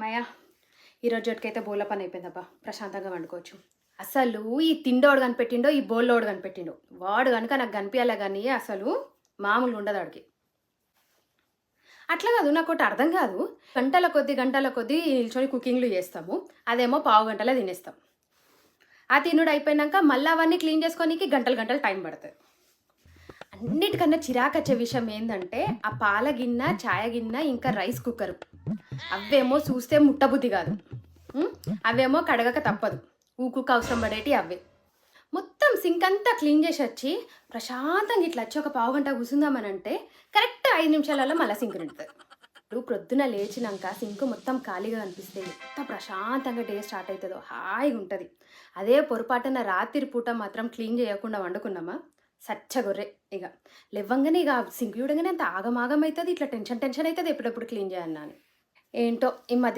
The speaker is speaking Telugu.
అమ్మయ్య! ఈరోజుటికైతే బోల పని అయిపోయిందబ్బా! ప్రశాంతంగా వండుకోవచ్చు. అసలు ఈ తిండోడు కనిపెట్టిండో, ఈ బోల్లోడు కనిపెట్టిండో. వాడు గనుక నాకు కనిపియాలే గానీ అసలు మామూలుగా ఉండదు ఆడికి. అట్లా కాదు నాకోటి అర్థం కాదు. గంటల కొద్దీ నిల్చొని కుకింగ్‌లు చేస్తాము. అదేమో పావు గంటలో తినేస్తాం. ఆ తినుడు అయిపోయినంక మళ్ళా అవన్నీ క్లీన్ చేసుకోనీకి గంటలు టైం పడతది. అన్నిటికన్నా చిరాకచ్చే విషయం ఏందంటే, ఆ పాల గిన్నె, చాయ గిన్నె, ఇంకా రైస్ కుక్కరు. అవ్వేమో చూస్తే ముట్టబుద్ధి కాదు. అవేమో కడగక తప్పదు. ఊకూక అవసరం పడేటియి అవే. మొత్తం సింక్ అంతా క్లీన్ చేసొచ్చి, ప్రశాంతంగా ఇట్లా వచ్చి ఒక పావుగంట కూసుందామనంటే, కరెక్ట్ 5 నిమిషాలలో మళ్ళా సింక్ నిండుతది. ఇప్పుడు ప్రొద్దున లేచినంక సింక్ మొత్తం ఖాళీగా కనిపిస్తే ఎంత ప్రశాంతంగా డే స్టార్ట్ అయితదో హాయిగుంటది. అదే పొరపాటున రాత్రి పూట మాత్రం క్లీన్ చేయకుండా వండుకున్నామా, సచ్చగొర్రె ఇగ. లెవ్వంగానే ఇగ సింక్ చూడంగానే అంత ఆగమాగం అయితది. ఇట్లా టెన్షన్ అయితది ఎప్పుడెప్పుడు క్లీన్ చేయన్నా అని. ఏంటో ఈ మధ్య